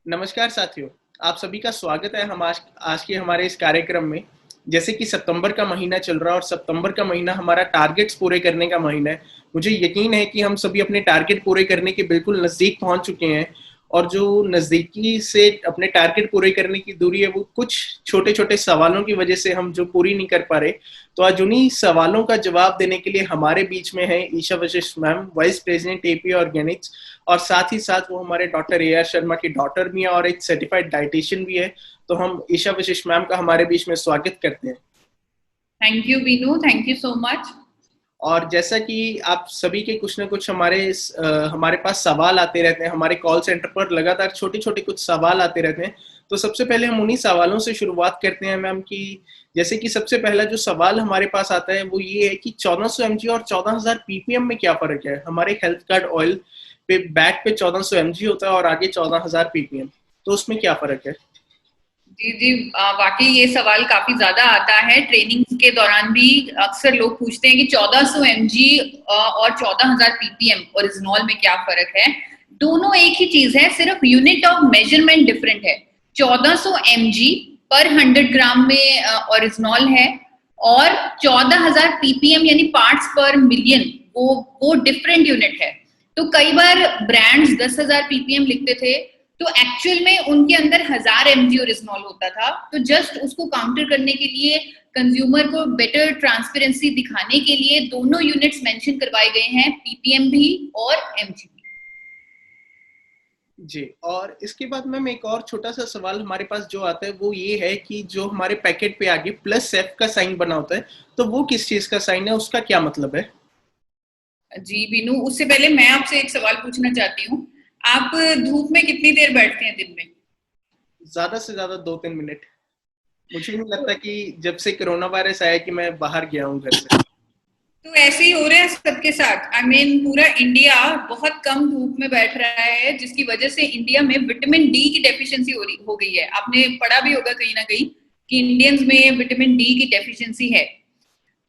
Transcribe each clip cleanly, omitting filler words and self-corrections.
नमस्कार साथियों, आप सभी का स्वागत है हम आज के हमारे इस कार्यक्रम में। जैसे कि सितंबर का महीना चल रहा है और सितंबर का महीना हमारा टारगेट्स पूरे करने का महीना है। मुझे यकीन है कि हम सभी अपने टारगेट पूरे करने के बिल्कुल नज़दीक पहुंच चुके हैं और जो नज़दीकी से अपने टारगेट पूरे करने की दूरी है वो कुछ छोटे-छोटे सवालों की वजह से हम जो पूरी नहीं कर पा रहे। तो आज उन्हीं सवालों का जवाब देने के लिए हमारे बीच में है Isha Vashishtha ma'am, vice president AP organics, और साथ ही साथ वो हमारे डॉक्टर ए आर शर्मा की डॉटर भी है और एक सर्टिफाइड डाइटिशियन भी है। तो हम ईशा वशिष्ठ मैम का हमारे बीच में स्वागत करते हैं। Thank you Binu, thank you so much. और जैसा कि आप सभी के कुछ ना कुछ हमारे पास सवाल आते रहते हैं, हमारे कॉल सेंटर पर लगातार छोटे छोटे कुछ सवाल आते रहते हैं। तो सबसे पहले हम उन्हीं सवालों से शुरुआत करते हैं मैम कि जैसे कि सबसे पहला जो सवाल हमारे पास आता है वो ये है कि 1400 mg और 14000 ppm में क्या फर्क है। हमारे हेल्थ कार्ड ऑयल पे बैक पे 1400 mg होता है और आगे 14000 ppm, तो उसमें क्या फर्क है? जी जी, वाकई ये सवाल काफी ज्यादा आता है। ट्रेनिंग के दौरान भी अक्सर लोग पूछते हैं कि 1400 mg और 14000 ppm ओरिजिनॉल में क्या फर्क है। दोनों एक ही चीज है, सिर्फ यूनिट ऑफ मेजरमेंट डिफरेंट है। 1400 mg पर 100 ग्राम में ओरिजिनॉल है और 14000 ppm यानी पार्ट्स पर मिलियन वो डिफरेंट यूनिट है। तो कई बार ब्रांड्स 10,000 ppm लिखते थे, तो एक्चुअल में उनके अंदर 1000 mg ओरिजिनॉल होता था। तो जस्ट उसको काउंटर करने के लिए, कंज्यूमर को बेटर ट्रांसपेरेंसी दिखाने के लिए दोनों यूनिट्स मेंशन करवाए गए हैं, ppm भी और mg भी। जी, और इसके बाद मैम एक और छोटा सा सवाल हमारे पास जो आता है वो ये है कि जो हमारे पैकेट पे आगे प्लस एफ का साइन बना होता है, तो वो किस चीज का साइन है, उसका क्या मतलब है? जी बीनू, उससे पहले मैं आपसे एक सवाल पूछना चाहती हूँ। आप धूप में कितनी देर बैठते हैं दिन में? ज्यादा से ज्यादा 2-3 मिनट। मुझे नहीं लगता कि जब से कोरोना वायरस आया कि मैं बाहर गया हूँ घर से। तो ऐसे ही हो रहा है सबके साथ। आई मीन पूरा इंडिया बहुत कम धूप में बैठ रहा है, जिसकी वजह से इंडिया में विटामिन डी की डेफिशिएंसी हो गई है। आपने पढ़ा भी होगा कहीं ना कहीं कि इंडियंस में विटामिन डी की डेफिशिएंसी है।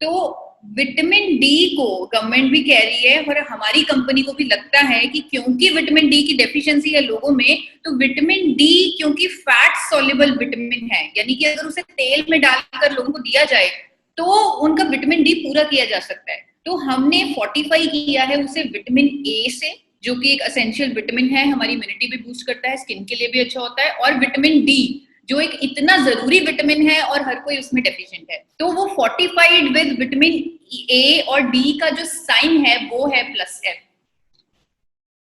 तो विटामिन डी को गवर्नमेंट भी कह रही है और हमारी कंपनी को भी लगता है कि क्योंकि विटामिन डी की डेफिशिएंसी है लोगों में, तो विटामिन डी क्योंकि फैट सॉल्युबल विटामिन है, यानी कि अगर उसे तेल में डालकर लोगों को दिया जाए तो उनका विटामिन डी पूरा किया जा सकता है। तो हमने फोर्टिफाई किया है उसे विटामिन ए से, जो कि एक एसेंशियल विटामिन है, हमारी इम्यूनिटी भी बूस्ट करता है, स्किन के लिए भी अच्छा होता है, और विटामिन डी जो एक इतना जरूरी विटामिन है और हर कोई उसमें डेफिशिएंट है। तो वो फोर्टिफाइड विद विटामिन ए और डी का जो साइन है वो है प्लस एफ।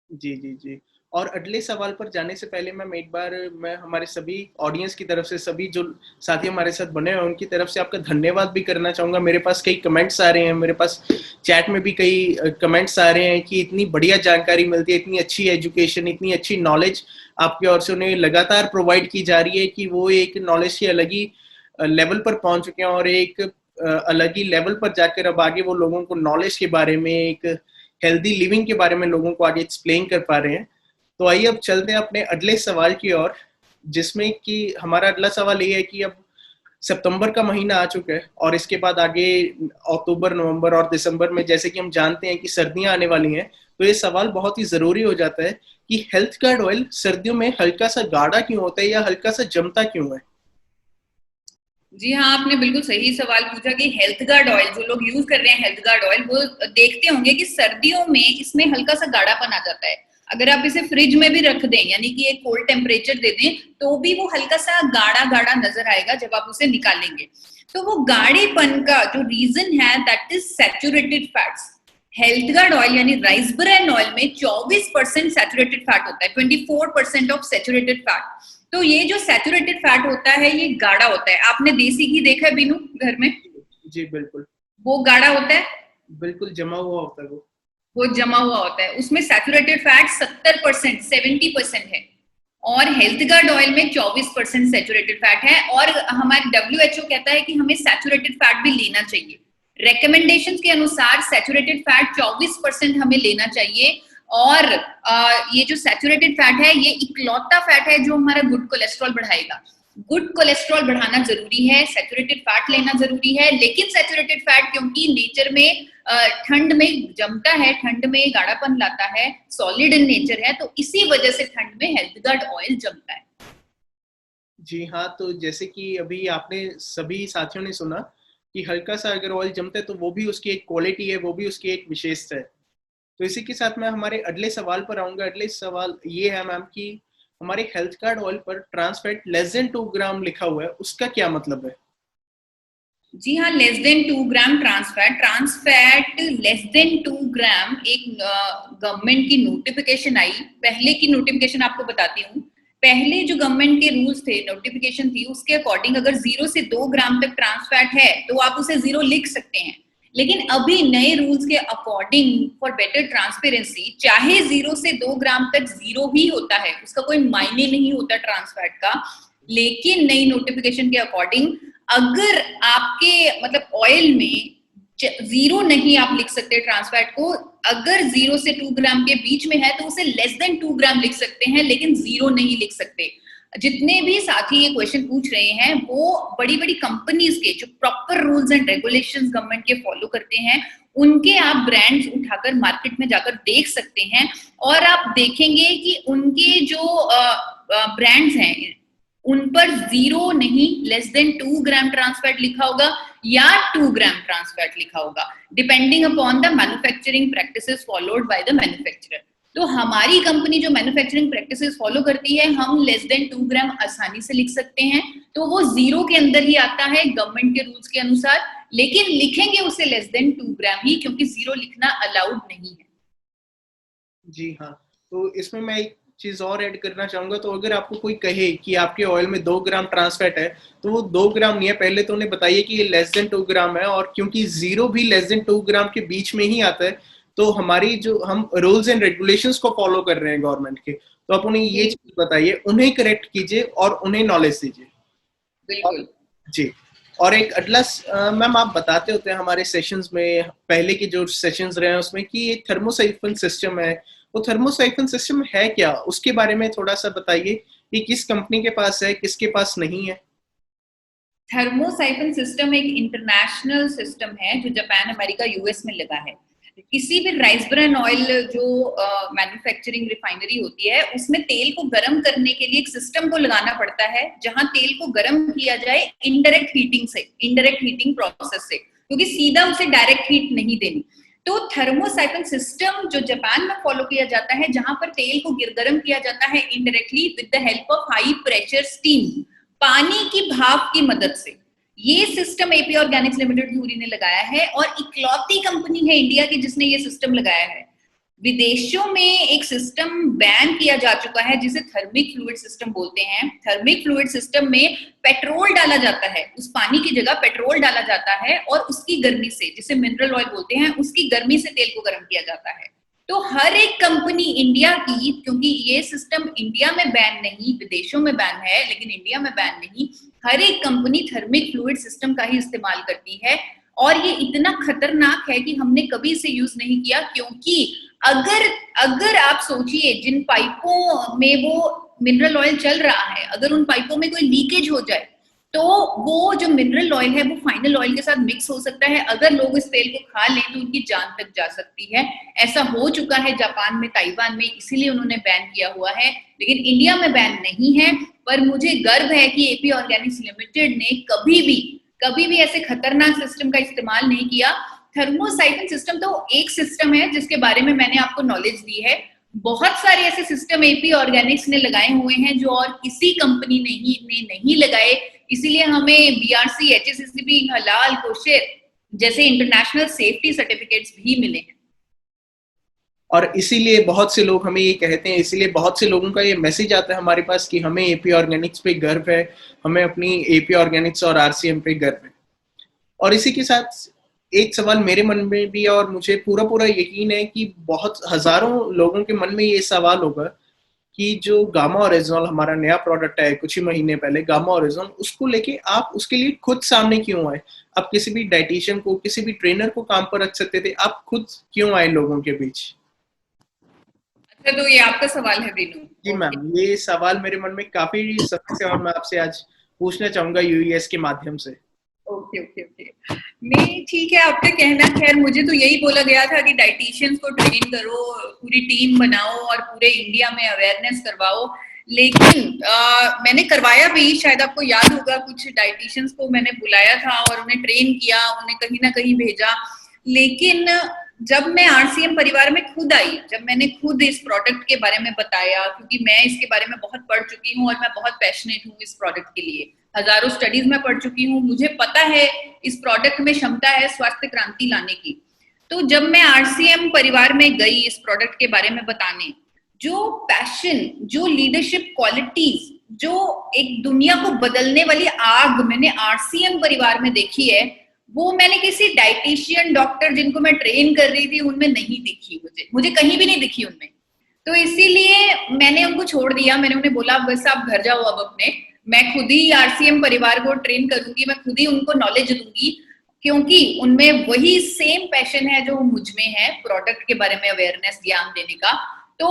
जी जी जी। और अगले सवाल पर जाने से पहले मैम एक बार मैं हमारे सभी ऑडियंस की तरफ से, सभी जो साथी हमारे साथ बने हैं उनकी तरफ से आपका धन्यवाद भी करना चाहूँगा। मेरे पास कई कमेंट्स आ रहे हैं, मेरे पास चैट में भी कई कमेंट्स आ रहे हैं कि इतनी बढ़िया जानकारी मिलती है, इतनी अच्छी एजुकेशन, इतनी अच्छी नॉलेज आपकी ओर से उन्हें लगातार प्रोवाइड की जा रही है कि वो एक नॉलेज के अलग ही लेवल पर पहुंच चुके हैं और एक अलग ही लेवल पर जाकर अब आगे वो लोगों को नॉलेज के बारे में, एक हेल्दी लिविंग के बारे में लोगों को आगे एक्सप्लेन कर पा रहे हैं। तो आइए अब चलते हैं अपने अगले सवाल की ओर, जिसमें कि हमारा अगला सवाल ये है कि अब सितंबर का महीना आ चुका है और इसके बाद आगे अक्टूबर, नवंबर और दिसंबर में जैसे कि हम जानते हैं कि सर्दियां आने वाली हैं। तो ये सवाल बहुत ही जरूरी हो जाता है कि हेल्थ कार्ड ऑयल सर्दियों में हल्का सा गाढ़ा क्यों होता है या हल्का सा जमता क्यों है? जी हाँ, आपने बिल्कुल सही सवाल पूछा कि हेल्थ गार्ड ऑयल जो लोग यूज कर रहे हैं, हेल्थ गार्ड ऑयल, वो देखते होंगे कि सर्दियों में इसमें हल्का सा गाढ़ापन आ जाता है। अगर आप इसे फ्रिज में भी रख दें, यानी कि एक कोल्ड टेम्परेचर दे दें, तो भी वो हल्का सा गाढ़ा गाढ़ा नजर आएगा जब आप उसे निकालेंगे। तो वो गाढ़ेपन का जो रीजन है that is saturated fats. Health guard oil यानी राइस ब्रान ऑयल में 24% सैचुरेटेड फैट होता है, 24% ऑफ सैचुरेटेड फैट। तो ये जो सैचुरेटेड फैट होता है ये गाढ़ा होता है। आपने देसी घी देखा है बीनू घर में? जी बिल्कुल। वो गाढ़ा होता है, बिल्कुल जमा हुआ होता है वो जमा हुआ होता है। उसमें सैचुरेटेड फैट 70%, 70% है, और हेल्थ गार्ड ऑयल में 24% सैचुरेटेड फैट है। और हमारे WHO कहता है कि हमें सैचुरेटेड फैट भी लेना चाहिए। रिकमेंडेशंस के अनुसार सैचुरेटेड फैट 24% हमें लेना चाहिए। और ये जो सैचुरेटेड फैट है ये इकलौता फैट है जो हमारा गुड कोलेस्ट्रॉल बढ़ाएगा। गुड कोलेस्ट्रॉल बढ़ाना जरूरी है, सैचुरेटेड फैट लेना जरूरी है, लेकिन सैचुरेटेड फैट क्योंकि नेचर में ठंड में जमता है, ठंड में गाढ़ापन लाता है, सॉलिड इन नेचर है, तो इसी वजह से ठंड में हेल्थ गार्ड ऑयल जमता है। जी हाँ, तो जैसे कि अभी आपने सभी साथियों ने सुना कि हल्का सा अगर ऑयल जमता है तो वो भी उसकी एक क्वालिटी है, वो भी उसकी एक विशेषता है। तो इसी के साथ मैं हमारे अगले सवाल पर आऊंगा। अगले सवाल ये है मैम कि हमारे हेल्थ कार्ड ऑयल पर ट्रांस फैट लेस देन 2 ग्राम लिखा हुआ है, उसका क्या मतलब है? जी हाँ, लेस देन 2 ग्राम ट्रांस फैट लेस देन 2 ग्राम एक गवर्नमेंट की नोटिफिकेशन आई। पहले की नोटिफिकेशन आपको बताती हूँ। पहले जो गवर्नमेंट के रूल्स थे, नोटिफिकेशन थी, उसके अकॉर्डिंग अगर 0 से 2 ग्राम तक ट्रांस फैट है तो आप उसे 0 लिख सकते हैं। लेकिन अभी नए रूल्स के अकॉर्डिंग फॉर बेटर ट्रांसपेरेंसी, चाहे 0 से 2 ग्राम तक 0 ही होता है, उसका कोई मायने नहीं होता ट्रांस फैट का। लेकिन नई नोटिफिकेशन के अकॉर्डिंग अगर आपके मतलब ऑयल में 0 नहीं आप लिख सकते ट्रांस फैट को, अगर 0 से 2 ग्राम के बीच में है तो उसे लेस देन 2 ग्राम लिख सकते हैं, लेकिन 0 नहीं लिख सकते। जितने भी साथी ये क्वेश्चन पूछ रहे हैं वो बड़ी बड़ी कंपनीज के जो proper rules and regulations government के फॉलो करते हैं, उनके आप ब्रांड्स उठाकर मार्केट में जाकर देख सकते हैं और आप देखेंगे कि उनके जो ब्रांड्स हैं उन पर 0 नहीं, लेस देन 2 ग्राम ट्रांस फैट लिखा होगा या 2 ग्राम ट्रांस फैट लिखा होगा, depending upon the manufacturing practices followed by the manufacturer. तो हमारी कंपनी जो मैन्युफैक्चरिंग प्रैक्टिसेस फॉलो करती है, हम लेस देन 2 ग्राम आसानी से लिख सकते हैं, तो वो 0 के अंदर ही आता है गवर्नमेंट के रूल्स के अनुसार, लेकिन लिखेंगे उसे लेस देन 2 ग्राम ही, क्योंकि 0 लिखना अलाउड नहीं है। जी हाँ, तो इसमें मैं एक चीज और ऐड करना चाहूंगा। तो अगर आपको कोई कहे कि आपके ऑयल में 2 ग्राम ट्रांस फैट है, तो वो 2 ग्राम नहीं है। पहले तो उन्हें बताइए कि ये लेस देन 2 ग्राम है, और क्योंकि 0 भी लेस देन 2 ग्राम के बीच में ही आता है, तो हमारी जो हम रूल्स एंड रेगुलेशंस को फॉलो कर रहे हैं गवर्नमेंट के, तो आप उन्हें ये चीज बताइए, उन्हें करेक्ट कीजिए और उन्हें नॉलेज दीजिए। बिल्कुल जी। और एक अगला मैम, आप बताते होते हैं हमारे सेशंस में, पहले के जो सेशंस रहे हैं उसमें, कि ये थर्मोसाइफन सिस्टम है। वो थर्मोसाइफन सिस्टम है क्या, उसके बारे में थोड़ा सा बताइए कि किस कंपनी के पास है, किसके पास नहीं है। थर्मोसाइफन सिस्टम एक इंटरनेशनल सिस्टम है जो जापान, अमेरिका, यूएस में लगा है। किसी भी राइस ब्रान ऑयल जो मैन्युफैक्चरिंग रिफाइनरी होती है, उसमें तेल को गर्म करने के लिए एक सिस्टम को लगाना पड़ता है, जहां तेल को गर्म किया जाए इनडायरेक्ट हीटिंग से, इनडायरेक्ट हीटिंग प्रोसेस से, क्योंकि सीधा उसे डायरेक्ट हीट नहीं देनी। तो थर्मोसाइफन सिस्टम जो जापान में फॉलो किया जाता है, जहां पर तेल को गर्म किया जाता है indirectly with the help of high pressure steam, पानी की भाप की मदद से। ये सिस्टम एपी ऑर्गेनिक्स लिमिटेड धूरी ने लगाया है और इकलौती कंपनी है इंडिया की जिसने ये सिस्टम लगाया है। विदेशों में एक सिस्टम बैन किया जा चुका है जिसे थर्मिक फ्लूइड सिस्टम बोलते हैं। थर्मिक फ्लूइड सिस्टम में पेट्रोल डाला जाता है, उस पानी की जगह पेट्रोल डाला जाता है और उसकी गर्मी से, जिसे मिनरल ऑयल बोलते हैं, उसकी गर्मी से तेल को गर्म किया जाता है। तो हर एक कंपनी इंडिया की, क्योंकि ये सिस्टम इंडिया में बैन नहीं, विदेशों में बैन है लेकिन इंडिया में बैन नहीं, हर एक कंपनी थर्मिक फ्लूइड सिस्टम का ही इस्तेमाल करती है। और ये इतना खतरनाक है कि हमने कभी इसे यूज नहीं किया, क्योंकि अगर आप सोचिए जिन पाइपों में वो मिनरल ऑयल चल रहा है, अगर उन पाइपों में कोई लीकेज हो जाए तो वो जो मिनरल ऑयल है वो फाइनल ऑयल के साथ मिक्स हो सकता है। अगर लोग इस तेल को खा लें तो उनकी जान तक जा सकती है। ऐसा हो चुका है जापान में, ताइवान में, इसीलिए उन्होंने बैन किया हुआ है, लेकिन इंडिया में बैन नहीं है। पर मुझे गर्व है कि एपी ऑर्गेनिक्स लिमिटेड ने कभी भी ऐसे खतरनाक सिस्टम का इस्तेमाल नहीं किया। थर्मोसाइफन सिस्टम तो एक सिस्टम है जिसके बारे में मैंने आपको नॉलेज दी है। बहुत सारे ऐसे सिस्टम एपी ऑर्गेनिक्स ने लगाए हुए हैं जो और किसी कंपनी ने नहीं लगाए। इसीलिए हमें बीआरसी, एचएससीसीबी, हलाल, कोशेर जैसे इंटरनेशनल सेफ्टी सर्टिफिकेट्स भी मिले हैं। और इसीलिए बहुत से लोग हमें ये कहते हैं, इसीलिए बहुत से लोगों का ये मैसेज आता है हमारे पास कि हमें एपी ऑर्गेनिक्स पे गर्व है, हमें अपनी एपी ऑर्गेनिक्स और आरसीएम पे गर्व है। और इसी के साथ एक सवाल मेरे मन में भी, और मुझे पूरा यकीन है कि बहुत हजारों लोगों के मन में ये सवाल होगा कि जो गामा ओरिजिनल हमारा नया प्रोडक्ट है कुछ ही महीने पहले, गामा ओरिजिनल, उसको लेके आप उसके लिए खुद सामने क्यों आए? आप किसी भी डाइटिशियन को, किसी भी ट्रेनर को काम पर रख सकते थे, आप खुद क्यों आए लोगों के बीच? अच्छा, तो ये आपका सवाल है वीनू? जी मैम, ये सवाल मेरे मन में काफी समय से, और मैं आपसे आज पूछना चाहूंगा यूएस के माध्यम से। ओके ओके ओके, नहीं ठीक है आपका कहना। खैर मुझे तो यही बोला गया था कि डाइटिशियंस को ट्रेन करो, पूरी टीम बनाओ और पूरे इंडिया में अवेयरनेस करवाओ, लेकिन मैंने करवाया भी। शायद आपको याद होगा, कुछ डाइटिशियंस को मैंने बुलाया था और उन्हें ट्रेन किया, उन्हें कहीं ना कहीं भेजा। लेकिन जब मैं आरसीएम परिवार में खुद आई, जब मैंने खुद इस प्रोडक्ट के बारे में बताया, क्योंकि मैं इसके बारे में बहुत पढ़ चुकी हूँ और मैं बहुत पैशनेट हूँ इस प्रोडक्ट के लिए, हजारों स्टडीज में पढ़ चुकी हूँ, मुझे पता है इस प्रोडक्ट में क्षमता है स्वास्थ्य क्रांति लाने की। तो जब मैं आरसीएम परिवार में गई इस प्रोडक्ट के बारे में बताने, जो पैशन, जो लीडरशिप क्वालिटीज, जो एक दुनिया को बदलने वाली आग मैंने आरसीएम परिवार में देखी है, वो मैंने किसी डाइटिशियन डॉक्टर जिनको मैं ट्रेन कर रही थी उनमें नहीं दिखी। मुझे कहीं भी नहीं दिखी उनमें। तो इसीलिए मैंने उनको छोड़ दिया। मैंने उन्हें बोला बस आप घर जाओ अब अपने, मैं खुद ही आरसीएम परिवार को ट्रेन करूंगी, मैं खुद ही उनको नॉलेज दूंगी, क्योंकि उनमें वही सेम पैशन है जो मुझ में है, प्रोडक्ट के बारे में अवेयरनेस ज्ञान देने का। तो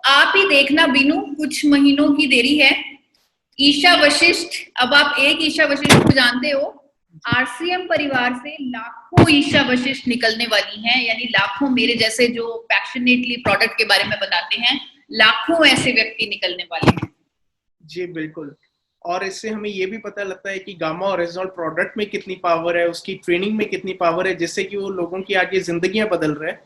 आप ही देखना बीनू, कुछ महीनों की देरी है। ईशा वशिष्ठ, अब आप एक ईशा वशिष्ठ को जानते हो, आरसीएम परिवार से लाखों ईशा वशिष्ठ निकलने वाली हैं, यानी लाखों मेरे जैसे जो पैशनेटली प्रोडक्ट के बारे में बताते हैं, लाखों ऐसे व्यक्ति निकलने वाले हैं। जी बिल्कुल। और इससे हमें ये भी पता लगता है कि गामा ओरिजिनल प्रोडक्ट में कितनी पावर है, उसकी ट्रेनिंग में कितनी पावर है, जिससे कि वो लोगों की आगे जिंदगियां बदल रहे हैं।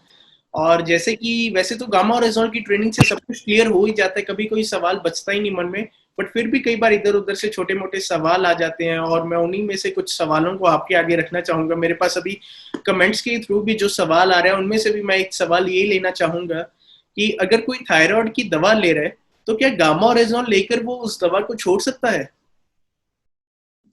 और जैसे कि वैसे तो गामा ओरिजिनल की ट्रेनिंग से सब कुछ क्लियर हो ही जाता है, कभी कोई सवाल बचता ही नहीं मन में, बट फिर भी कई बार इधर उधर से छोटे मोटे सवाल आ जाते हैं, और मैं उन्हीं में से कुछ सवालों को आपके आगे रखना चाहूंगा। मेरे पास अभी कमेंट्स के थ्रू भी जो सवाल आ रहे हैं, उनमें से भी मैं एक सवाल ये लेना चाहूंगा कि अगर कोई थायराइड की दवा ले रहा है तो क्या गामा ओरिजिनल लेकर वो उस दवा को छोड़ सकता है?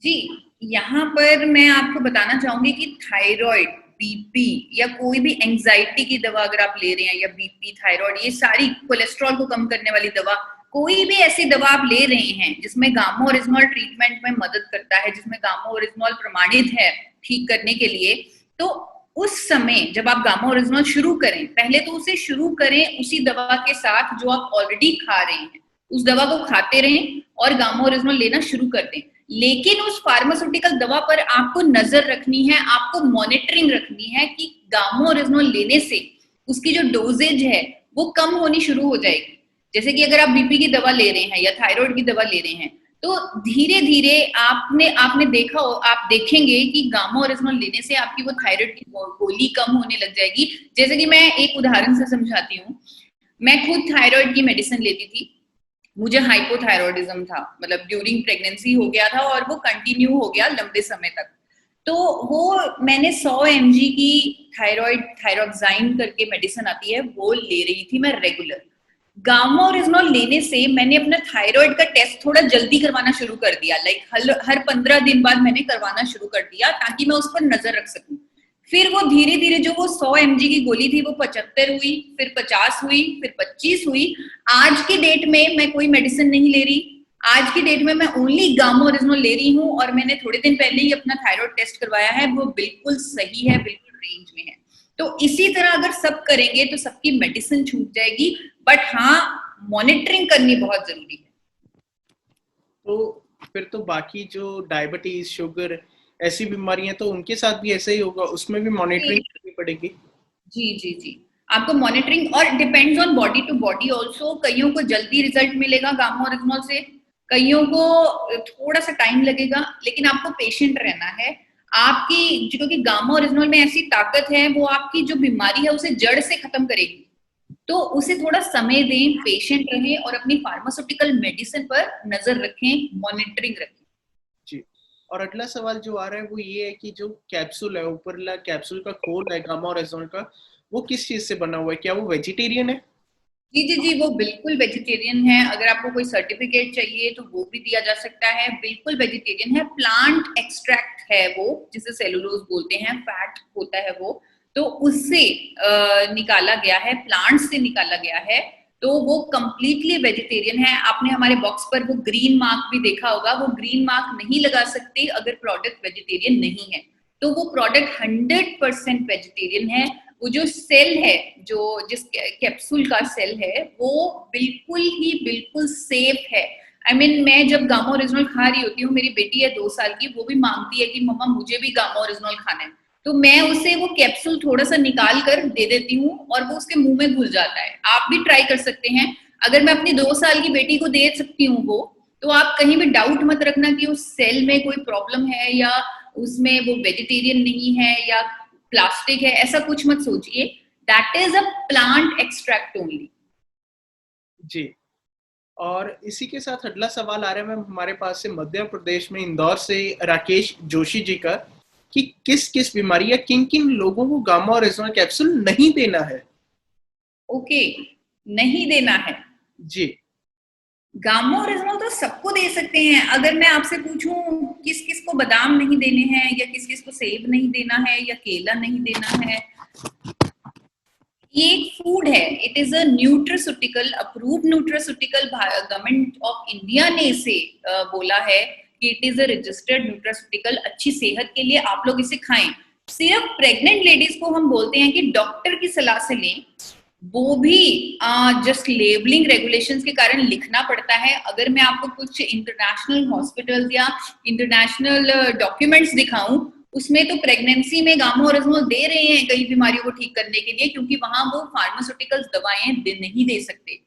जी, यहाँ पर मैं आपको बताना चाहूंगी कि थायराइड, बीपी या कोई भी एंजाइटी की दवा अगर आप ले रहे हैं, या बीपी, थायराइड, ये सारी कोलेस्ट्रॉल को कम करने वाली दवा, कोई भी ऐसी दवा आप ले रहे हैं जिसमें गामा ओरिजिनल ट्रीटमेंट में मदद करता है, जिसमें गामा ओरिजिनल प्रमाणित है ठीक करने के लिए, तो उस समय जब आप गामा ओरिजिनल शुरू करें, पहले तो उसे शुरू करें उसी दवा के साथ जो आप ऑलरेडी खा रहे हैं, उस दवा को खाते रहें और गामा ओरिजिनल लेना शुरू कर दें। लेकिन उस फार्मास्यूटिकल दवा पर आपको नजर रखनी है, आपको मॉनिटरिंग रखनी है कि गामा ओरिजिनल लेने से उसकी जो डोजेज है वो कम होनी शुरू हो जाएगी। जैसे कि अगर आप बीपी की दवा ले रहे हैं या थायराइड की दवा ले रहे हैं, तो धीरे धीरे आपने देखा हो, आप देखेंगे कि गामा ओरिजिनल लेने से आपकी वो थायराइड की गोली कम होने लग जाएगी। जैसे कि मैं एक उदाहरण से समझाती हूँ। मैं खुद थायराइड की मेडिसिन लेती थी, मुझे हाइपोथायरॉयडिज्म था, मतलब ड्यूरिंग प्रेगनेंसी हो गया था और वो कंटिन्यू हो गया लंबे समय तक। तो वो मैंने 100 mg की थायरॉक्साइन करके मेडिसिन आती है, वो ले रही थी मैं रेगुलर। गामा ओरिजिनल लेने से मैंने अपना थायराइड का टेस्ट थोड़ा जल्दी करवाना शुरू कर दिया, लाइक हर 15 दिन बाद मैंने करवाना शुरू कर दिया, ताकि मैं उस पर नजर रख सकूं। फिर वो धीरे धीरे जो वो 100 mg की गोली थी वो 75 हुई, फिर 50 हुई, फिर 25 हुई। आज की डेट में मैं कोई मेडिसिन नहीं ले रही, आज की डेट में मैं ओनली गामा ओरिजिनल ले रही हूँ, और मैंने थोड़े दिन पहले ही अपना थायराइड टेस्ट करवाया है, वो बिल्कुल सही है, बिल्कुल रेंज में है। तो इसी तरह अगर सब करेंगे तो सबकी मेडिसिन छूट जाएगी, बट हाँ, मॉनिटरिंग करनी बहुत जरूरी है। तो फिर तो बाकी जो डायबिटीज, शुगर, ऐसी बीमारियां, तो उनके साथ भी ऐसे ही होगा, उसमें भी मॉनिटरिंग करनी पड़ेगी? जी जी जी, आपको मॉनिटरिंग, और depends on body to body also. कईयों को जल्दी रिजल्ट मिलेगा गामा ओरिजिनल से, कईयों को थोड़ा सा टाइम लगेगा, लेकिन आपको पेशेंट रहना है। आपकी, क्योंकि गामा ओरिजिनल में ऐसी ताकत है, वो आपकी जो बीमारी है उसे जड़ से खत्म करेगी। तो उसे थोड़ा समय दें, पेशेंट रहें और अपनी फार्मास्यूटिकल मेडिसिन पर नजर रखें, मॉनिटरिंग रखें। जी। और अगला सवाल जो आ रहा है वो ये है कि जो कैप्सूल है, ऊपरला कैप्सूल का खोल है गामा ओरिजिनल का, वो किस चीज से बना हुआ है? क्या वो वेजिटेरियन है? जी जी जी, वो बिल्कुल वेजिटेरियन है। अगर आपको कोई सर्टिफिकेट चाहिए तो वो भी दिया जा सकता है, बिल्कुल वेजिटेरियन है। प्लांट एक्सट्रैक्ट है वो, जिसे सेलुलोज बोलते हैं, फैट होता है वो, तो उससे निकाला गया है, प्लांट से निकाला गया है, तो वो कंप्लीटली वेजिटेरियन है। आपने हमारे बॉक्स पर वो ग्रीन मार्क भी देखा होगा, वो ग्रीन मार्क नहीं लगा सकते अगर प्रोडक्ट वेजिटेरियन नहीं है। तो वो प्रोडक्ट 100% वेजिटेरियन है। वो जो सेल है, जो जिस कैप्सूल का सेल है, वो बिल्कुल ही बिल्कुल सेफ है। मैं जब गामा ओरिजिनल खा रही होती हूँ, मेरी बेटी है 2 साल की, वो भी मांगती है कि मम्मा मुझे भी गामा ओरिजिनल खाना है, तो मैं उसे वो कैप्सूल थोड़ा सा निकाल कर दे देती हूँ और वो उसके मुंह में घुस जाता है। आप भी ट्राई कर सकते हैं। अगर मैं अपनी 2 साल की बेटी को दे सकती हूँ वो, तो आप कहीं भी डाउट मत रखना कि उस सेल में कोई प्रॉब्लम है या उसमें वो वेजिटेरियन नहीं है या प्लास्टिक है, ऐसा कुछ मत सोचिए। That is a plant extract only. जी। और इसी के साथ अगला सवाल आ रहा है मैम हमारे पास से मध्य प्रदेश में इंदौर से राकेश जोशी जी का, कि किस किस बीमारी या किन किन लोगों को गामा ओरिजिनल कैप्सूल नहीं देना है। ओके, नहीं देना है। जी। गामा ओरिजिनल तो सबको दे सकते हैं। अगर मैं आपसे पूछूं किस किस को बादाम नहीं देने हैं या किस किस को सेब नहीं देना है या केला नहीं देना है, ये एक फूड है। It is a nutraceutical, approved nutraceutical. Government of India ने इसे बोला है कि it is a registered nutraceutical. अच्छी सेहत के लिए आप लोग इसे खाएं। सिर्फ प्रेग्नेंट लेडीज को हम बोलते हैं कि डॉक्टर की सलाह से लें, वो भी जस्ट लेबलिंग रेगुलेशंस के कारण लिखना पड़ता है। अगर मैं आपको कुछ इंटरनेशनल हॉस्पिटल्स या इंटरनेशनल डॉक्यूमेंट्स दिखाऊं, उसमें तो प्रेगनेंसी में गामा ओरिजिनल दे रहे हैं कई बीमारियों को ठीक करने के लिए, क्योंकि वहां वो फार्मास्यूटिकल्स दवाएं नहीं दे सकते।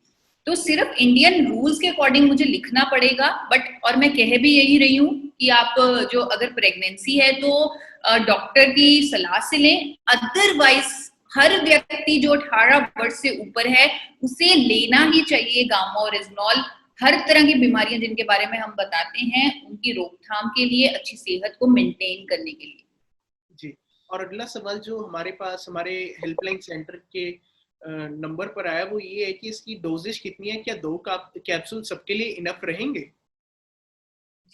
तो सिर्फ इंडियन रूल्स के अकॉर्डिंग मुझे लिखना पड़ेगा। बट और मैं कह भी यही रही हूँ कि आप जो अगर प्रेगनेंसी है तो डॉक्टर की सलाह से लें। अदरवाइज हर व्यक्ति जो 18 वर्ष से ऊपर है उसे लेना ही चाहिए गामा ओरिजिनल। हर तरह की बीमारियां जिनके बारे में हम बताते हैं उनकी रोकथाम के लिए, अच्छी सेहत को मेंटेन करने के लिए। जी। और अगला सवाल जो हमारे पास हमारे हेल्पलाइन सेंटर के नंबर पर आया वो ये है कि इसकी डोजेज कितनी है, क्या 2 कैप्सूल सबके लिए इनफ रहेंगे।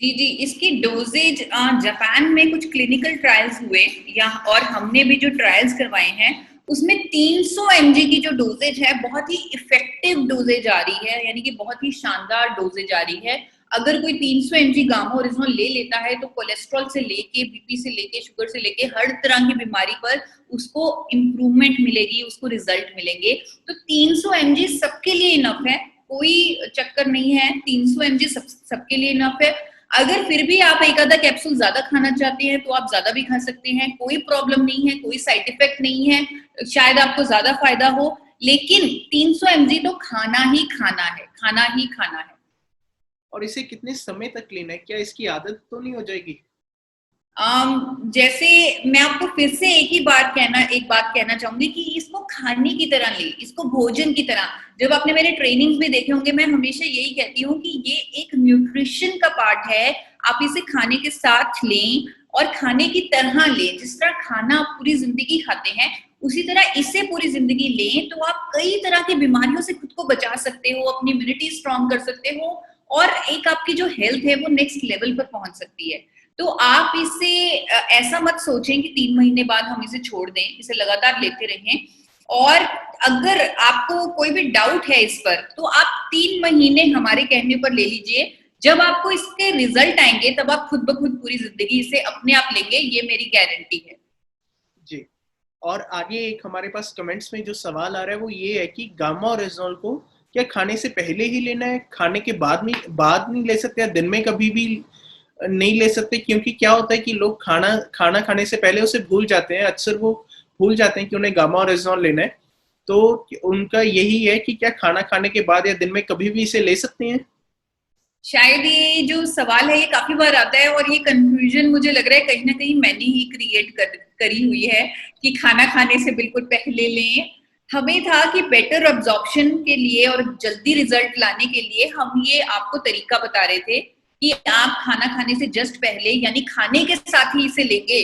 जी जी, इसकी डोजेज जापान में कुछ क्लिनिकल ट्रायल्स हुए या और हमने भी जो ट्रायल्स करवाए हैं उसमें 300 mg की जो डोजेज है बहुत ही इफेक्टिव डोजेज आ रही है, यानी कि बहुत ही शानदार डोजेज आ रही है। अगर कोई 300 mg गामा ओरिजिनल ले लेता है तो कोलेस्ट्रॉल से लेके, बीपी से लेके, शुगर से लेके हर तरह की बीमारी पर उसको इम्प्रूवमेंट मिलेगी, उसको रिजल्ट मिलेंगे। तो 300 mg सबके लिए इनफ है, कोई चक्कर नहीं है। 300 mg सबके लिए इनफ है। अगर फिर भी आप एक आधा कैप्सूल ज्यादा खाना चाहते हैं तो आप ज्यादा भी खा सकते हैं, कोई प्रॉब्लम नहीं है, कोई साइड इफेक्ट नहीं है, शायद आपको ज्यादा फायदा हो। लेकिन 300 mg तो खाना ही खाना है, खाना ही खाना है। और इसे कितने समय तक लेना है, क्या इसकी आदत तो नहीं हो जाएगी। जैसे मैं आपको फिर से एक बात कहना चाहूंगी कि इसको खाने की तरह ले, इसको भोजन की तरह। जब आपने मेरे ट्रेनिंग्स भी देखे होंगे, मैं हमेशा यही कहती हूँ कि ये एक न्यूट्रिशन का पार्ट है। आप इसे खाने के साथ लें और खाने की तरह लें। जिस तरह खाना आप पूरी जिंदगी खाते हैं उसी तरह इसे पूरी जिंदगी लें, तो आप कई तरह की बीमारियों से खुद को बचा सकते हो, अपनी इम्यूनिटी स्ट्रॉन्ग कर सकते हो और एक आपकी जो हेल्थ है वो नेक्स्ट लेवल पर पहुंच सकती है। तो आप इसे ऐसा मत सोचें कि 3 महीने बाद हम इसे छोड़ दें, इसे लगातार लेते रहें। और अगर आपको कोई भी डाउट है इस पर तो आप 3 महीने हमारे कहने पर ले लीजिए। जब आपको इसके रिजल्ट आएंगे तब आप खुद ब खुद पूरी जिंदगी इसे अपने आप लेंगे, ये मेरी गारंटी है। जी। और आगे एक हमारे पास कमेंट्स में जो सवाल आ रहा है वो ये है कि गामा ओरिजिनल को क्या खाने से पहले ही लेना है, खाने के बाद नहीं ले सकते, या दिन में कभी भी नहीं ले सकते। क्योंकि क्या होता है कि लोग खाना खाने से पहले उसे भूल जाते हैं, अक्सर वो भूल जाते हैं कि उन्हें गामा ओरिजिनल लेना है। तो उनका यही है कि क्या खाना खाने के बाद या दिन में कभी भी इसे ले सकते हैं। शायद ये जो सवाल है ये काफी बार आता है और ये कंफ्यूजन मुझे लग रहा है कहीं ना कहीं मैंने ही करी हुई है कि खाना खाने से बिल्कुल पहले लें। हमें था कि बेटर अब्जॉर्प्शन के लिए और जल्दी रिजल्ट लाने के लिए हम ये आपको तरीका बता रहे थे कि आप खाना खाने से जस्ट पहले यानी खाने के साथ ही इसे लेंगे।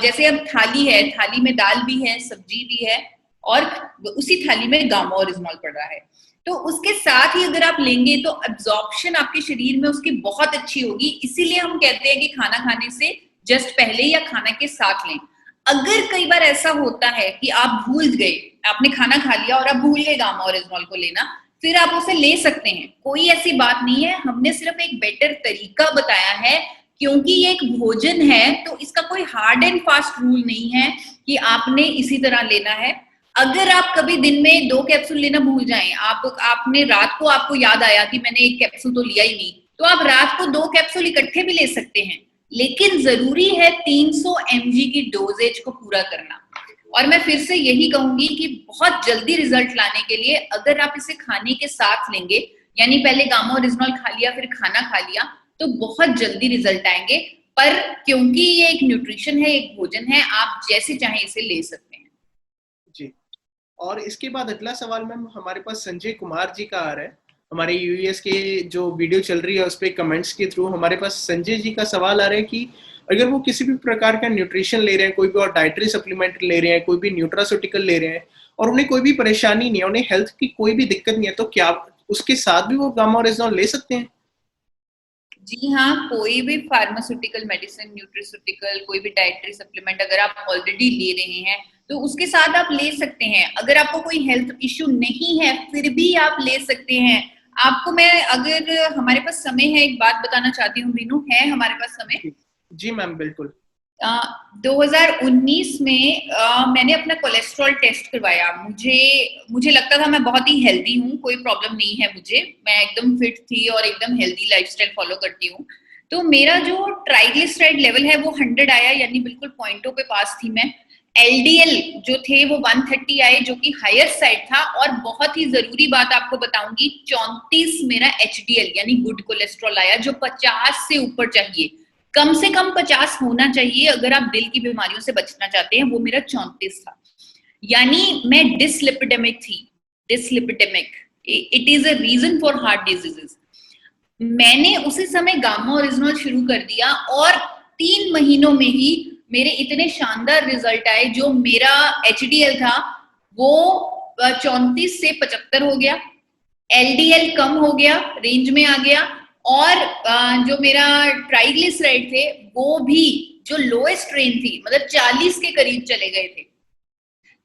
जैसे अब थाली है, थाली में दाल भी है, सब्जी भी है और उसी थाली में गामा ओरिजिनल पड़ रहा है, तो उसके साथ ही अगर आप लेंगे तो एब्जॉर्प्शन आपके शरीर में उसकी बहुत अच्छी होगी। इसीलिए हम कहते हैं कि खाना खाने से जस्ट पहले या खाना के साथ लें। अगर कई बार ऐसा होता है कि आप भूल गए, आपने खाना खा लिया और आप भूल गए गामा ओरिजिनल को लेना, फिर आप उसे ले सकते हैं, कोई ऐसी बात नहीं है। हमने सिर्फ एक बेटर तरीका बताया है, क्योंकि ये एक भोजन है तो इसका कोई हार्ड एंड फास्ट रूल नहीं है कि आपने इसी तरह लेना है। अगर आप कभी दिन में 2 कैप्सूल लेना भूल जाएं, आपने रात को आपको याद आया कि मैंने 1 कैप्सूल तो लिया ही नहीं, तो आप रात को 2 कैप्सूल इकट्ठे भी ले सकते हैं, लेकिन जरूरी है 300 mg की डोजेज को पूरा करना। और मैं फिर से यही कहूंगी कि बहुत जल्दी रिजल्ट लाने के लिए अगर आप इसे खाने के साथ लेंगे, यानी पहले गामा ओरिजिनल खा लिया फिर खाना खा लिया, तो बहुत जल्दी रिजल्ट आएंगे। पर क्योंकि ये एक न्यूट्रिशन है, एक भोजन है, आप जैसे चाहें इसे ले सकते हैं। जी, और इसके बाद अगला सवाल मैम हमारे पास संजय कुमार जी का आ रहा है। हमारे यूएस के जो वीडियो चल रही है उस पर कमेंट्स के थ्रू हमारे पास संजय जी का सवाल आ रहा है कि अगर वो किसी भी प्रकार का न्यूट्रिशन ले रहे हैं, कोई भी और डाइटरी सप्लीमेंट ले रहे हैं, कोई भी न्यूट्रास्यूटिकल ले रहे हैं और उन्हें कोई भी परेशानी नहीं है, उन्हें हेल्थ की कोई भी दिक्कत नहीं है, तो क्या उसके साथ भी वो गामा ओरिजिनल ले सकते हैं? जी हाँ, कोई भी फार्मास्यूटिकल मेडिसिन, न्यूट्रिस्यूटिकल, कोई भी डाइटरी सप्लीमेंट अगर आप ऑलरेडी ले रहे हैं तो उसके साथ आप ले सकते हैं। अगर आपको कोई हेल्थ इश्यू नहीं है फिर भी आप ले सकते हैं। आपको मैं, अगर हमारे पास समय है, एक बात बताना चाहती हूँ बीनू, है हमारे पास समय? जी मैम बिल्कुल। 2019 में मैंने अपना कोलेस्ट्रॉल टेस्ट करवाया। मुझे लगता था मैं बहुत ही हेल्दी हूँ, कोई प्रॉब्लम नहीं है मुझे, मैं एकदम फिट थी और एकदम हेल्दी लाइफस्टाइल फॉलो करती हूँ। तो मेरा जो ट्राइग्लिसराइड लेवल है वो 100 आया, यानी बिल्कुल पॉइंटों पे पास थी मैं। एलडीएल जो थे वो 130 आए, जो कि हायर साइड था। और बहुत ही जरूरी बात आपको बताऊंगी, 34 मेरा एचडीएल यानी गुड कोलेस्ट्रॉल आया, जो 50 से ऊपर चाहिए। कम से कम 50 होना चाहिए अगर आप दिल की बीमारियों से बचना चाहते हैं। वो मेरा 34 था, यानी मैं डिसलिपिडेमिक थी। Dyslipidemic, it is a reason for heart diseases. मैंने उसी समय गामा ओरिजिनल शुरू कर दिया और 3 महीनों में ही मेरे इतने शानदार रिजल्ट आए। जो मेरा एचडीएल था वो 34 से 75 हो गया, एलडीएल कम हो गया, रेंज में आ गया, और जो मेरा ट्राइग्लिसराइड थे वो भी जो लोएस्ट रेंज थी, मतलब 40 के करीब चले गए थे।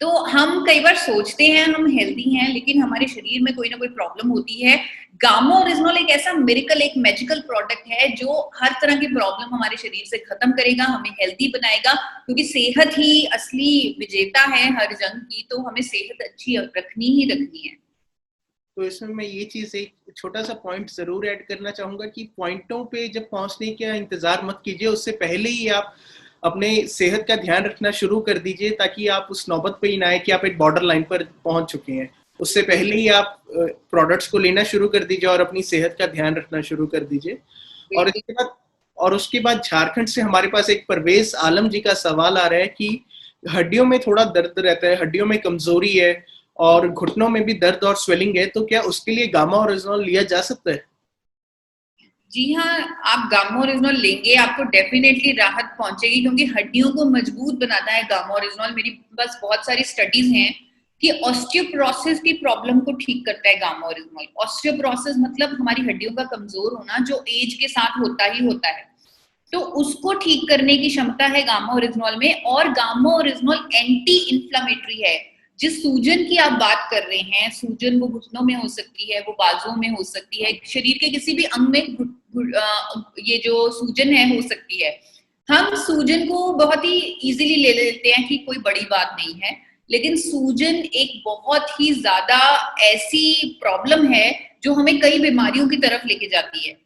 तो हम कई बार सोचते हैं हम हेल्दी हैं, लेकिन हमारे शरीर में कोई ना कोई प्रॉब्लम होती है। गामा ओरिजिनल एक ऐसा मिरेकल, एक मैजिकल प्रोडक्ट है जो हर तरह की प्रॉब्लम हमारे शरीर से खत्म करेगा, हमें हेल्दी बनाएगा, क्योंकि सेहत ही असली विजेता है हर जंग की। तो हमें सेहत अच्छी रखनी ही रखनी है। तो इसमें मैं ये चीज एक छोटा सा पॉइंट जरूर ऐड करना चाहूंगा कि पॉइंटों पे जब पहुंचने का इंतजार मत कीजिए, उससे पहले ही आप अपने सेहत का ध्यान रखना शुरू कर दीजिए, ताकि आप उस नौबत पे ही ना आए कि आप एक बॉर्डर लाइन पर पहुंच चुके हैं। उससे पहले ही आप प्रोडक्ट्स को लेना शुरू कर दीजिए और अपनी सेहत का ध्यान रखना शुरू कर दीजिए। और उसके बाद झारखंड से हमारे पास एक परवेज आलम जी का सवाल आ रहा है कि हड्डियों में थोड़ा दर्द रहता है, हड्डियों में कमजोरी है और घुटनों में भी दर्द और स्वेलिंग है, तो क्या उसके लिए गामा ओरिजिनल लिया जा सकता है? जी हाँ, आप गामा ओरिजिनल लेंगे आपको डेफिनेटली राहत पहुंचेगी, क्योंकि हड्डियों को मजबूत बनाता है गामा ओरिजिनल। मेरी पास बहुत सारी स्टडीज हैं कि ऑस्टियोपोरोसिस की प्रॉब्लम को ठीक करता है गामा ओरिजिनल। ऑस्टियोपोरोसिस मतलब हमारी हड्डियों का कमजोर होना, जो एज के साथ होता ही होता है। तो उसको ठीक करने की क्षमता है गामा ओरिजिनल में। और गामा ओरिजिनल एंटी इंफ्लेमेटरी है। जिस सूजन की आप बात कर रहे हैं, सूजन वो घुटनों में हो सकती है, वो बाजुओं में हो सकती है, शरीर के किसी भी अंग में ये जो सूजन है हो सकती है। हम सूजन को बहुत ही इजीली ले लेते हैं कि कोई बड़ी बात नहीं है, लेकिन सूजन एक बहुत ही ज्यादा ऐसी प्रॉब्लम है जो हमें कई बीमारियों की तरफ लेके जाती है।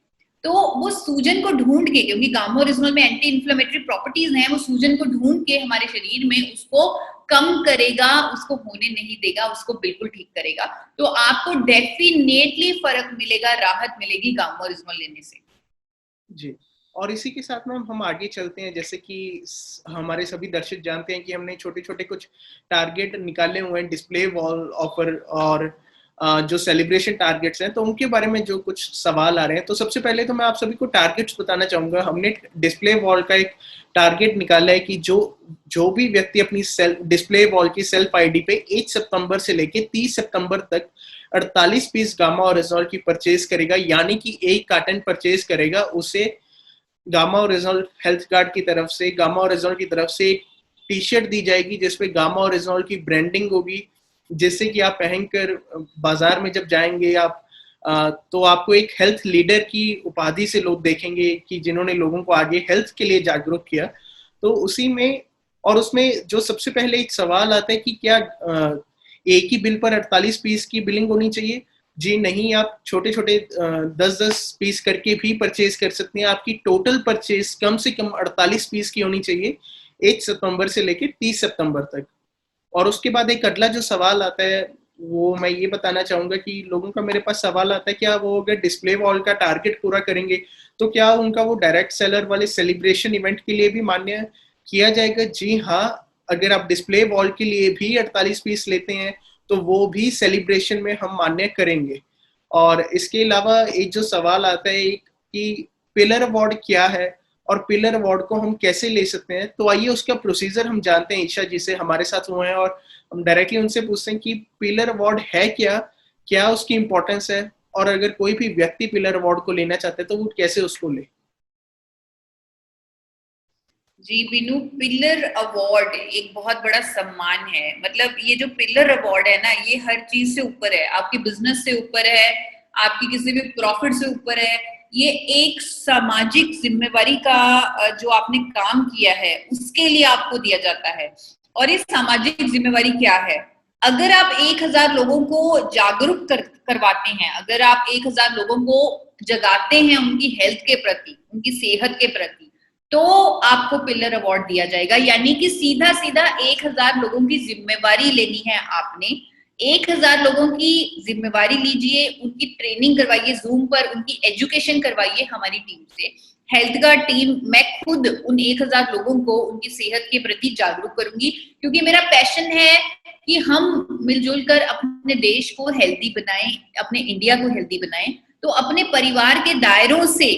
तो वो सूजन को ढूंढ के, क्योंकि गामा ओरिजिनल में एंटी इंफ्लेमेटरी प्रॉपर्टीज हैं, वो सूजन को ढूंढ के हमारे शरीर में उसको कम करेगा, उसको होने नहीं देगा, उसको बिल्कुल ठीक करेगा। तो आपको डेफिनेटली फर्क मिलेगा, राहत मिलेगी गामा ओरिजिनल लेने से। जी, और इसी के साथ में हम आगे चलते हैं। जैसे कि हमारे सभी दर्शक जानते हैं कि हमने छोटे छोटे कुछ टारगेट निकाले हुए हैं, डिस्प्ले वॉल ऑफर और जो सेलिब्रेशन टारगेट्स हैं, तो उनके बारे में जो कुछ सवाल आ रहे हैं, तो सबसे पहले तो मैं आप सभी को टारगेट्स बताना चाहूंगा। हमने डिस्प्ले वॉल का एक टारगेट निकाला है कि जो भी व्यक्ति अपनी डिस्प्ले वॉल की सेल्फ आईडी पे 1 सितंबर से लेके 30 सितंबर तक 48 पीस गामा ओरिजिनल की परचेज करेगा, यानी कि 1 कार्टन परचेज करेगा, उसे गामा ओरिजिनल हेल्थ गार्ड की तरफ से, गामा ओरिजिनल की तरफ से एक टी शर्ट दी जाएगी जिसपे गामा ओरिजिनल की ब्रांडिंग होगी, जिससे कि आप पहनकर बाजार में जब जाएंगे आप तो आपको एक हेल्थ लीडर की उपाधि से लोग देखेंगे कि जिन्होंने लोगों को आगे हेल्थ के लिए जागरूक किया। तो उसी में और उसमें जो सबसे पहले एक सवाल आता है कि क्या एक ही बिल पर 48 पीस की बिलिंग होनी चाहिए? जी नहीं, आप छोटे-छोटे 10-10 पीस करके भी परचेज़ कर सकते हैं। आपकी टोटल परचेज़ कम से कम 48 पीस की होनी चाहिए, 1 सितंबर से लेके 30 सितंबर तक। और उसके बाद एक अगला जो सवाल आता है, वो मैं ये बताना चाहूँगा कि लोगों का मेरे पास सवाल आता है, क्या वो अगर डिस्प्ले वॉल का टारगेट पूरा करेंगे, तो क्या उनका वो डायरेक्ट सेलर वाले सेलिब्रेशन इवेंट के लिए भी मान्य किया जाएगा? जी हाँ, अगर आप डिस्प्ले वॉल के लिए भी 48 पीस लेते हैं, तो वो भी सेलिब्रेशन में हम मान्य करेंगे। और इसके अलावा एक जो सवाल आता है एक कि पिलर अवार्ड क्या है और पिलर अवार्ड को हम कैसे ले सकते हैं? तो आइए उसका प्रोसीजर हम जानते हैं ईशा जी से, हमारे साथ वो हैं और हम डायरेक्टली उनसे पूछते हैं कि पिलर अवार्ड है क्या? क्या उसकी इम्पोर्टेंस है? और अगर कोई भी व्यक्ति पिलर अवार्ड को लेना चाहता है तो वो कैसे उसको ले? जी बिनू, पिलर अवार्ड एक बहुत बड़ा सम्मान है। मतलब ये जो पिलर अवार्ड है ना, ये हर चीज से ऊपर है, आपके बिजनेस से ऊपर है, आपकी किसी भी प्रॉफिट से ऊपर है। ये एक सामाजिक जिम्मेवारी का जो आपने काम किया है उसके लिए आपको दिया जाता है। और ये सामाजिक जिम्मेवारी क्या है? अगर आप 1000 लोगों को जागरूक करवाते हैं, अगर आप 1000 लोगों को जगाते हैं उनकी हेल्थ के प्रति, उनकी सेहत के प्रति, तो आपको पिलर अवार्ड दिया जाएगा। यानी कि सीधा सीधा 1000 लोगों की जिम्मेवारी लेनी है आपने। 1000 लोगों की जिम्मेवारी लीजिए, उनकी ट्रेनिंग करवाइए, जूम पर उनकी एजुकेशन करवाइए हमारी टीम से। हेल्थ का टीम, मैं खुद उन 1000 लोगों को उनकी सेहत के प्रति जागरूक करूंगी, क्योंकि मेरा पैशन है कि हम मिलजुल कर अपने देश को हेल्दी बनाएं, अपने इंडिया को हेल्दी बनाएं। तो अपने परिवार के दायरों से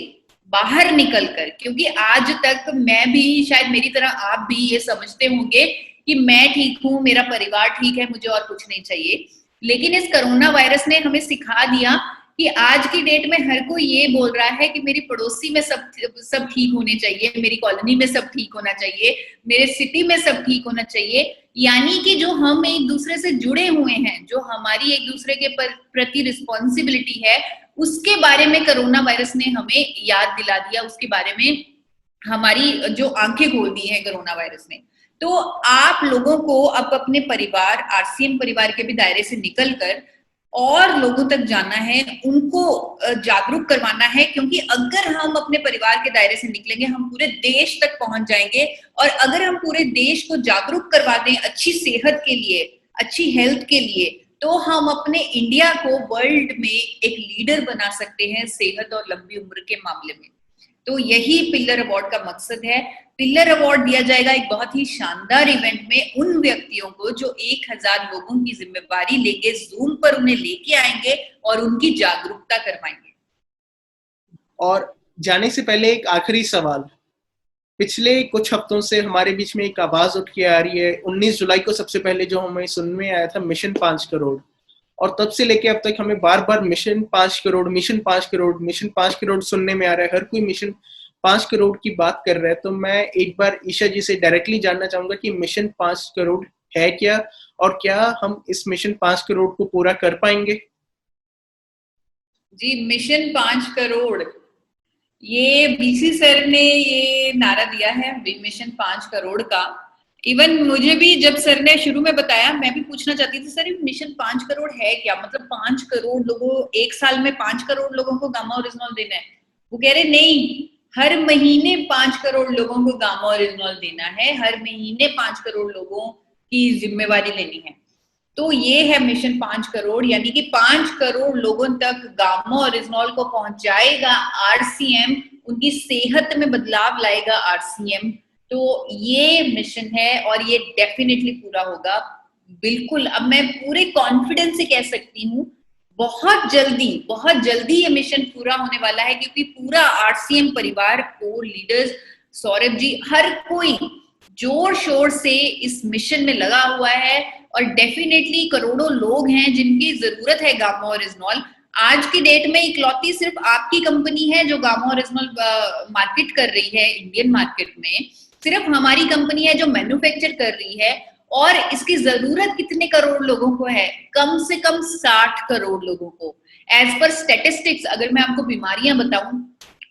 बाहर निकल कर, क्योंकि आज तक मैं भी, शायद मेरी तरह आप भी ये समझते होंगे कि मैं ठीक हूं, मेरा परिवार ठीक है, मुझे और कुछ नहीं चाहिए। लेकिन इस कोरोना वायरस ने हमें सिखा दिया कि आज की डेट में हर कोई ये बोल रहा है कि मेरी पड़ोसी में सब ठीक होने चाहिए, मेरी कॉलोनी में सब ठीक होना चाहिए, मेरे सिटी में सब ठीक होना चाहिए। यानी कि जो हम एक दूसरे से जुड़े हुए हैं, जो हमारी एक दूसरे के प्रति रिस्पॉन्सिबिलिटी है, उसके बारे में कोरोना वायरस ने हमें याद दिला दिया, उसके बारे में हमारी जो आंखें खोल दी हैं कोरोना वायरस ने। तो आप लोगों को अब अपने परिवार, आरसीएम परिवार के भी दायरे से निकलकर और लोगों तक जाना है, उनको जागरूक करवाना है। क्योंकि अगर हम अपने परिवार के दायरे से निकलेंगे, हम पूरे देश तक पहुंच जाएंगे। और अगर हम पूरे देश को जागरूक करवा दें अच्छी सेहत के लिए, अच्छी हेल्थ के लिए, तो हम अपने इंडिया को वर्ल्ड में एक लीडर बना सकते हैं सेहत और लंबी उम्र के मामले में। तो यही पिलर अवार्ड का मकसद है। पिलर अवार्ड दिया जाएगा एक बहुत ही शानदार इवेंट में उन व्यक्तियों को जो 1000 लोगों की जिम्मेवारी लेके जूम पर उन्हें लेके आएंगे और उनकी जागरूकता करवाएंगे। और जाने से पहले एक आखिरी सवाल, पिछले कुछ हफ्तों से हमारे बीच में एक आवाज उठ के आ रही है। 19 जुलाई को सबसे पहले जो हमें सुनने में आया था मिशन 5 करोड़, और तब से लेके अब तक हमें बार बार mission 5 crore, mission 5 crore, mission 5 crore सुनने में आ रहा है। हर कोई मिशन 5 करोड़ की बात कर रहा है। तो मैं एक बार ईशा जी से डायरेक्टली जानना चाहूंगा कि मिशन 5 करोड़ है क्या, और क्या हम इस मिशन 5 करोड़ को पूरा कर पाएंगे? जी, मिशन 5 करोड़, ये बीसी सर ने ये नारा दिया है मिशन 5 करोड़ का। इवन मुझे भी जब सर ने शुरू में बताया, मैं भी पूछना चाहती थी, सर मिशन 5 करोड़ है क्या? मतलब 5 करोड़ लोगों, एक साल में 5 करोड़ लोगों को गामा ओरिजिनल देना है? वो कह रहे नहीं, हर महीने 5 करोड़ लोगों को गामा ओरिजिनल देना है, हर महीने 5 करोड़ लोगों की जिम्मेवारी लेनी है। तो ये है मिशन 5 करोड़, यानी कि 5 करोड़ लोगों तक गामा ओरिजिनल को पहुंचाएगा आरसीएम, उनकी सेहत में बदलाव लाएगा आरसीएम। तो ये मिशन है और ये डेफिनेटली पूरा होगा, बिल्कुल। अब मैं पूरे कॉन्फिडेंस से कह सकती हूँ बहुत जल्दी ये मिशन पूरा होने वाला है, क्योंकि पूरा आरसीएम परिवार को, लीडर्स, सौरभ जी, हर कोई जोर शोर से इस मिशन में लगा हुआ है। और डेफिनेटली करोड़ों लोग हैं जिनकी जरूरत है गामा ओरिजिनल। आज की डेट में इकलौती सिर्फ आपकी कंपनी है जो गामा ओरिजिनल मार्केट कर रही है इंडियन मार्केट में, सिर्फ हमारी कंपनी है जो मैन्युफैक्चर कर रही है। और इसकी जरूरत कितने करोड़ लोगों को है? कम से कम 60 करोड़ लोगों को। एज पर स्टेटिस्टिक्स, अगर मैं आपको बीमारियां बताऊं,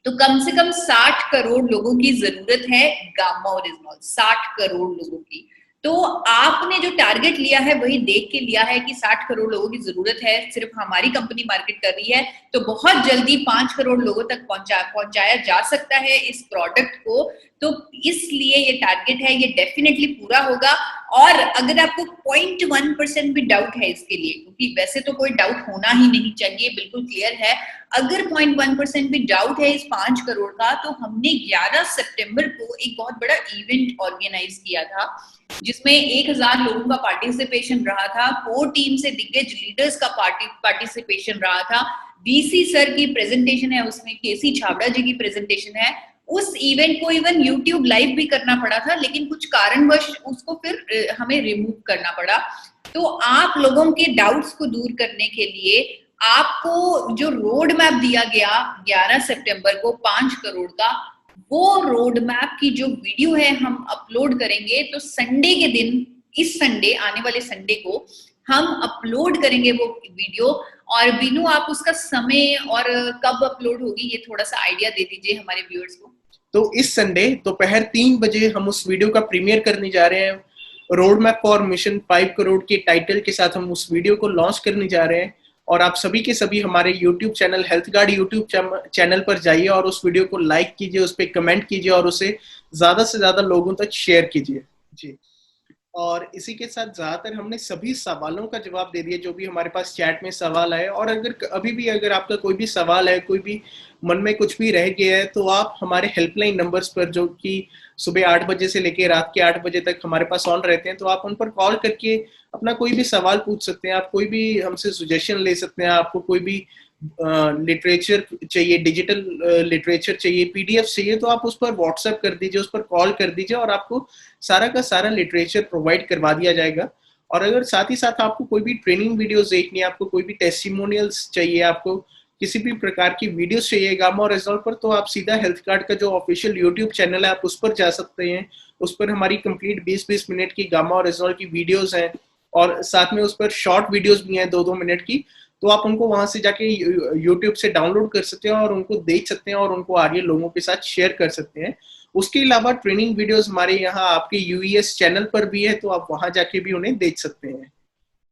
तो कम से कम 60 करोड़ लोगों की जरूरत है गामा ओरिजिनल, 60 करोड़ लोगों की। तो आपने जो टारगेट लिया है वही देख के लिया है कि 60 करोड़ लोगों की जरूरत है, सिर्फ हमारी कंपनी मार्केट कर रही है, तो बहुत जल्दी 5 करोड़ लोगों तक पहुंचाया जा सकता है इस प्रोडक्ट को। तो इसलिए ये टारगेट है, ये डेफिनेटली पूरा होगा। और अगर आपको 0.1% भी डाउट है इसके लिए, क्योंकि वैसे तो कोई डाउट होना ही नहीं चाहिए, बिल्कुल क्लियर है, अगर 0.1% भी डाउट है इस 5 करोड़ का, तो हमने 11 सितंबर को एक बहुत बड़ा इवेंट ऑर्गेनाइज किया था जिसमें 1000 लोगों का पार्टिसिपेशन रहा था, कोर टीम से दिग्गज लीडर्स का पार्टिसिपेशन रहा था, वीसी सर की प्रेजेंटेशन है उसमें, केसी छाबड़ा जी की प्रेजेंटेशन है। उस इवेंट को इवन यूट्यूब लाइव भी करना पड़ा था, लेकिन कुछ कारणवश उसको फिर हमें रिमूव करना पड़ा। तो आप लोगों के डाउट्स को दूर करने के लिए आपको जो रोड मैप दिया गया 11 सितंबर को 5 करोड़ का, वो रोड मैप की जो वीडियो है हम अपलोड करेंगे। तो संडे के दिन, इस संडे, आने वाले संडे को हम अपलोड करेंगे वो वीडियो। और बीनू, आप उसका समय और कब अपलोड होगी ये थोड़ा सा आइडिया दे दीजिए हमारे व्यूअर्स को। तो इस संडे दोपहर 3 बजे हम उस वीडियो का प्रीमियर करने जा रहे हैं। Road map for mission 5 crore के टाइटल के साथ हम उस वीडियो को लॉन्च करने जा रहे हैं। और आप सभी के सभी हमारे YouTube channel health guard YouTube channel पर जाइए और उस वीडियो को लाइक कीजिए, उस पर कमेंट कीजिए और उसे ज्यादा से ज्यादा लोगों तक शेयर कीजिए जी। और इसी के साथ ज्यादातर हमने सभी सवालों का जवाब दे दिया जो भी हमारे पास चैट में सवाल आए। और अगर अभी भी अगर आपका कोई भी सवाल है, कोई भी मन में कुछ भी रह गया है, तो आप हमारे हेल्पलाइन नंबर्स पर, जो कि सुबह 8 बजे से लेकर रात के 8 बजे तक हमारे पास ऑन रहते हैं, तो आप उन पर कॉल करके अपना कोई भी सवाल पूछ सकते हैं। आप कोई भी हमसे सजेशन ले सकते हैं। आपको कोई भी लिटरेचर चाहिए, डिजिटल लिटरेचर चाहिए, पीडीएफ चाहिए, तो आप उस पर व्हाट्सएप कर दीजिए, उस पर कॉल कर दीजिए और आपको सारा का सारा लिटरेचर प्रोवाइड करवा दिया जाएगा। और अगर साथ ही साथ आपको कोई भी ट्रेनिंग वीडियोस देखनी है, आपको कोई भी टेस्टिमोनियल्स चाहिए, आपको किसी भी प्रकार की वीडियोस चाहिए गामा और रिजल्ट पर, तो आप सीधा हेल्थ कार्ड का जो ऑफिशियल यूट्यूब चैनल है आप उस पर जा सकते हैं। उस पर हमारी कंप्लीट 20-20 मिनट की गामा और रिजल्ट की वीडियोस हैं और साथ में उस पर शॉर्ट वीडियोस भी हैं 2-2 मिनट की। तो आप उनको वहां से जाके यूट्यूब से डाउनलोड कर सकते हैं और उनको देख सकते हैं और उनको आगे लोगों के साथ शेयर कर सकते हैं। उसके अलावा ट्रेनिंग वीडियोस हमारे यहाँ आपके यूईएस चैनल पर भी है, तो आप वहां जाके भी उन्हें देख सकते हैं।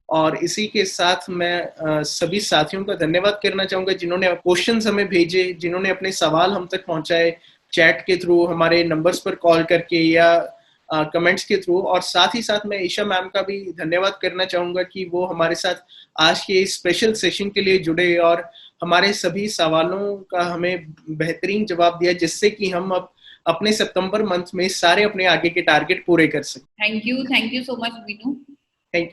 और इसी के साथ मैं सभी साथियों का धन्यवाद करना चाहूंगा जिन्होंने क्वेश्चंस हमें भेजे, जिन्होंने अपने सवाल हम तक पहुंचाए चैट के थ्रू, हमारे नंबर्स पर कॉल करके या कमेंट्स के थ्रू। और साथ ही साथ मैं ईशा मैम का भी धन्यवाद करना चाहूंगा कि वो हमारे साथ आज के इस स्पेशल सेशन के लिए जुड़े और हमारे सभी सवालों का हमें बेहतरीन जवाब दिया, जिससे कि हम अब अपने सितंबर मंथ में सारे अपने आगे के टारगेट पूरे कर सकें। Thank you so much Binu.